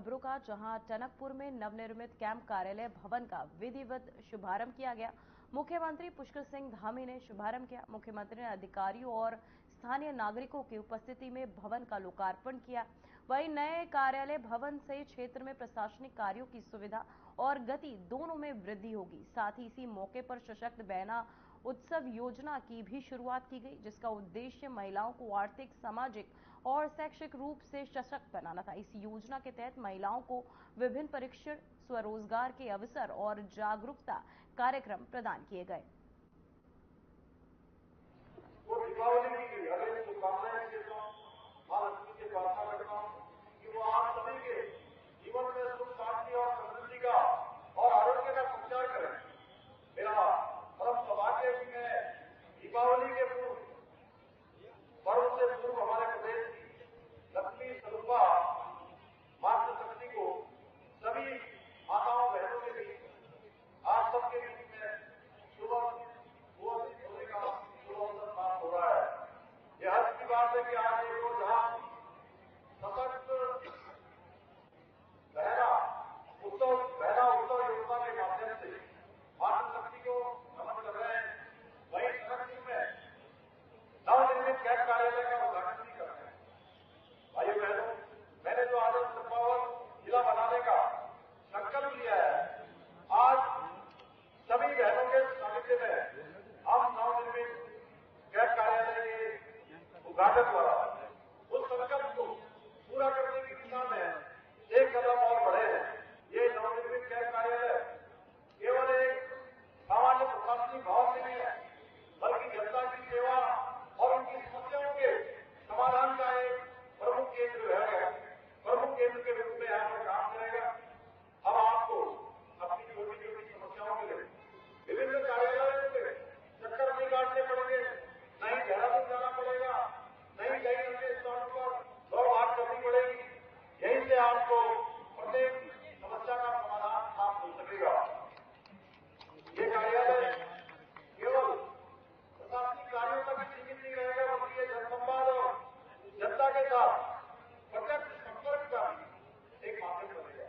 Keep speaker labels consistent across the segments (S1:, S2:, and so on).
S1: खबरों का, जहां टनकपुर में नवनिर्मित कैंप कार्यालय भवन का विधिवत शुभारंभ किया गया। मुख्यमंत्री पुष्कर सिंह धामी ने शुभारंभ किया। मुख्यमंत्री ने अधिकारियों और स्थानीय नागरिकों की उपस्थिति में भवन का लोकार्पण किया। वहीं नए कार्यालय भवन से क्षेत्र में प्रशासनिक कार्यों की सुविधा और गति दोनों में वृद्धि होगी। साथ ही इसी मौके पर सशक्त बहना उत्सव योजना की भी शुरुआत की गई, जिसका उद्देश्य महिलाओं को आर्थिक, सामाजिक और शैक्षिक रूप से सशक्त बनाना था। इस योजना के तहत महिलाओं को विभिन्न प्रशिक्षण, स्वरोजगार के अवसर और जागरूकता कार्यक्रम प्रदान किए गए।
S2: दीपावली की अगर शुभकामनाएं देता हूं, मां लक्ष्मी से प्रार्थना करता हूं कि वो आप सभी के जीवन में सुख, शांति और समृद्धि का और आरोग्य का संचार करें। मेरा परम सौभाग्य है कि मैं दीपावली के पर्व से पूर्व हमारे प्रदेश की लक्ष्मी स्वरूपा मातृशक्ति को सभी माताओं बहनों के बीच आप सबके बीच में सुबह होने का शुभ अवसर प्राप्त हो रहा है। यह हर्ष की बात है कि आज एक और जहां सशक्त बहना उत्सव योजना के माध्यम से मातृशक्ति को नमन कर रहे हैं, वहीं टनकपुर में नवनिर्मित कैंप कार्यालय का उद्घाटन भी कर रहे हैं। भाइयों बहनों, मैंने जो आदर्श संपादक जिला बनाने का संकल्प लिया है, आज सभी बहनों के सानिध्य में हम नवनिर्मित कैंप कार्यालय के उद्घाटन द्वारा उस संकल्प को पूरा करने की दिशा में एक कदम और बढ़े हैं। ये नवनिर्मित कैंप कार्यालय केवल एक सामान्य प्रशासनिक भाव से नहीं है, बल्कि जनता की सेवा और उनकी समस्याओं के समाधान का एक प्रमुख केंद्र रहेगा। प्रमुख केंद्र के रूप में यहाँ पर काम करेगा। अब आपको अपनी छोटी छोटी समस्याओं के लिए विभिन्न कार्यालयों से चक्कर नहीं काटने पड़ेंगे, नहीं देहरादून जाना पड़ेगा, नहीं कहीं अन्य स्थानों पर दौड़ भाग करनी पड़ेगी। यहीं से आपको प्रत्येक समस्या का समाधान प्राप्त हो सकेगा। ये कार्यालय केवल प्रशासनिक कार्यों तक सीमित नहीं रहेगा, बल्कि ये जनसंवाद और जनता के साथ प्रत्यक्ष संपर्क का एक माध्यम बनेगा।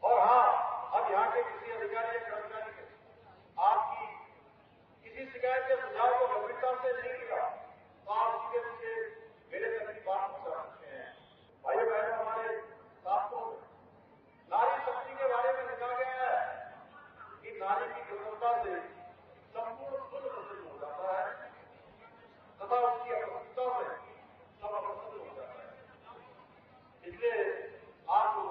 S2: और हाँ, अब यहाँ के किसी अधिकारी या कर्मचारी के आपकी किसी शिकायत के सुझाव को गंभीरता से नहीं लिया तो आप उसके पीछे मेरे तक की बात पहुंचा सकते हैं। भाइयों बहनों, हमारे शास्त्रों में नारी शक्ति के बारे में लिखा गया है कि नारी की प्रसन्नता से संपूर्ण खुद प्रसन्न हो जाता है तथा उसकी अप्रसन्नता से सब अप्रसन्न हो जाता है। इसलिए आपको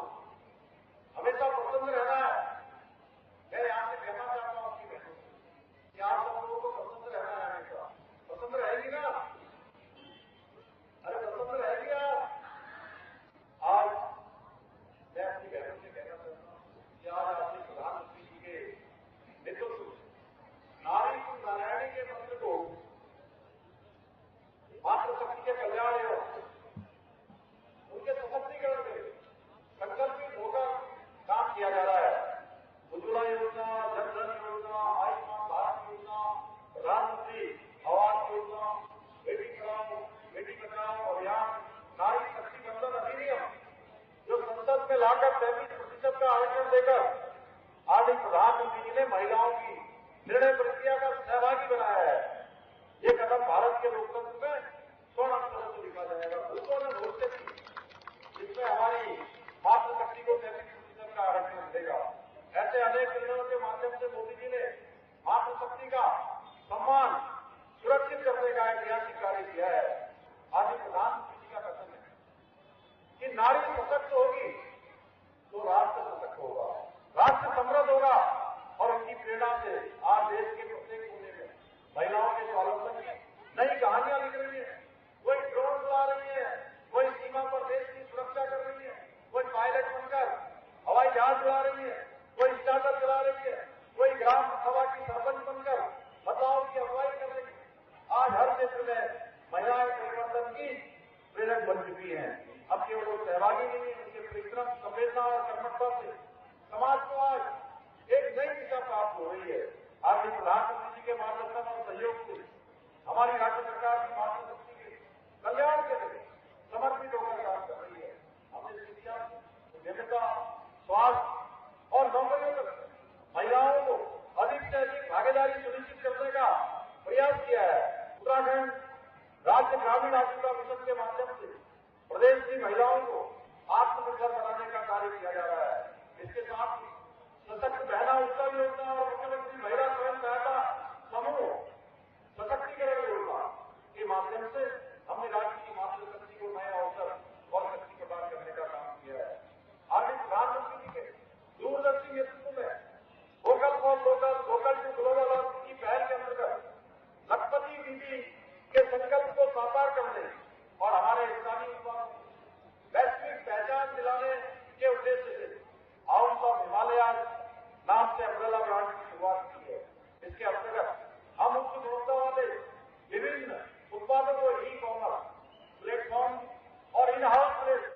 S2: हमेशा प्रसन्न रहना है। मैं यहां से कहना चाहता हूं आपकी बहनों से कि आप सब लोगों को प्रसन्न रहना है। हमेशा प्रसन्न रहेगी ना? अरे प्रसन्न रहेगी आप? आज मैं अपनी बहनों से कहना चाहता हूं कि आज आपके प्रधानमंत्री जी के नेतृत्व में नारी नारायणी के मंत्र को मातृशक्ति के कल्याण एवं उनके सशक्तिकरण में संकल्पित होकर काम किया जा रहा है। उज्ज्वला योजना, जन धन योजना, आयुष्मान भारत योजना, प्रधानमंत्री आवास योजना, बेटी पढ़ाओ बेटी बचाओ अभियान, नारी शक्ति बंधन अधिनियम जो संसद में लाकर 33% का आरक्षण देकर आज प्रधानमंत्री जी ने महिलाओं की निर्णय प्रक्रिया का सहभागी बनाया है। ये कदम भारत के लोकतंत्र में स्वर्ण अक्षरों से लिखा जाएगा। भूतों ने घोषित की इसमें हमारी मातृशक्ति को 33% का आरक्षण मिलेगा। ऐसे अनेक निर्णयों के माध्यम से मोदी जी ने मातृशक्ति का सम्मान सुरक्षित करने का ऐतिहासिक कार्य किया है। आज प्रधानमंत्री जी का कथन है कि नारी सशक्त होगी तो राष्ट्र सशक्त होगा, राष्ट्र समृद्ध होगा और उनकी प्रेरणा से आज देश के प्रत्येक कोने में महिलाओं के स्वावलंबन की नई कहानियां लिख रही है। कोई ड्रोन उड़ा रही है, कोई सीमा पर देश की सुरक्षा कर रही है, कोई पायलट बनकर हवाई जहाज उड़ा रही है, कोई स्टार्टअप चला रही है, कोई ग्राम सभा की सरपंच बनकर बदलाव की अगुवाई कर रही है। आज हर क्षेत्र में महिलाएं परिवर्तन की प्रेरक बन चुकी हैं। अब केवल वो सहभागी नहीं है, उनके परिश्रम, संवेदना और कर्मठता से समाज को आज एक नई दिशा प्राप्त हो रही है। आज प्रधानमंत्री जी के मार्गदर्शन और सहयोग से हमारी राज्य सरकार की मातृशक्ति के कल्याण के लिए समर्पित होकर काम कर रही है। हमने शिक्षा, स्वास्थ्य और नौकरियों तक महिलाओं को अधिक से अधिक भागीदारी सुनिश्चित करने का प्रयास किया है। उत्तराखंड राज्य ग्रामीण आजीविका मिशन के माध्यम से प्रदेश की महिलाओं को आत्मनिर्भर बनाने का कार्य किया जा रहा है। इसके साथ ही सशक्त बहना उत्सव योजना और मुख्यमंत्री महिला स्वयं सहायता समूह सशक्तिकरण योजना के माध्यम से हमने राज्य की मातृशक्ति को नए अवसर और शक्ति प्रदान करने का काम किया है। आगे प्रधानमंत्री जी के दूरदर्शी नेतृत्व में vocal for local, vocal to global की पहल के अंतर्गत लखपति दीदी के संकल्प को साकार करने और हमारे स्थानीय उत्पादों को वैश्विक पहचान दिलाने के उद्देश्य से हाउस ऑफ हिमालयाज नाम से अम्ब्रेला ब्रांड की शुरुआत की है। इसके अंतर्गत हम उच्च गुणवत्ता वाले विभिन्न उत्पादों को ई कॉमर्स प्लेटफॉर्म और इन हाउस प्लेस।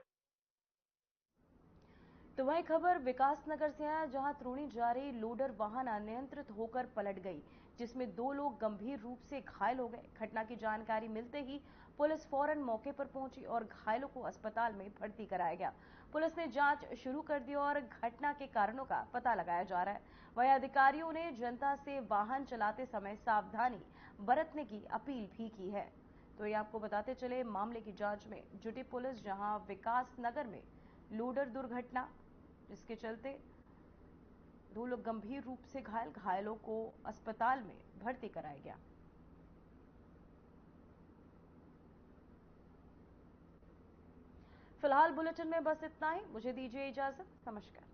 S1: तो वही खबर विकासनगर से है, जहां त्रूणी जा रही लोडर वाहन अनियंत्रित होकर पलट गई, जिसमें 2 लोग गंभीर रूप से घायल हो गए। घटना की जानकारी मिलते ही पुलिस फौरन मौके पर पहुंची और घायलों को अस्पताल में भर्ती कराया गया। पुलिस ने जांच शुरू कर दी और घटना के कारणों का पता लगाया जा रहा है। वहीं अधिकारियों ने जनता से वाहन चलाते समय सावधानी बरतने की अपील भी की है। तो ये आपको बताते चले, मामले की जांच में जुटी पुलिस, जहां विकासनगर में लोडर दुर्घटना जिसके चलते 2 लोग गंभीर रूप से घायलों को अस्पताल में भर्ती कराया गया। फिलहाल बुलेटिन में बस इतना ही। मुझे दीजिए इजाजत। नमस्कार।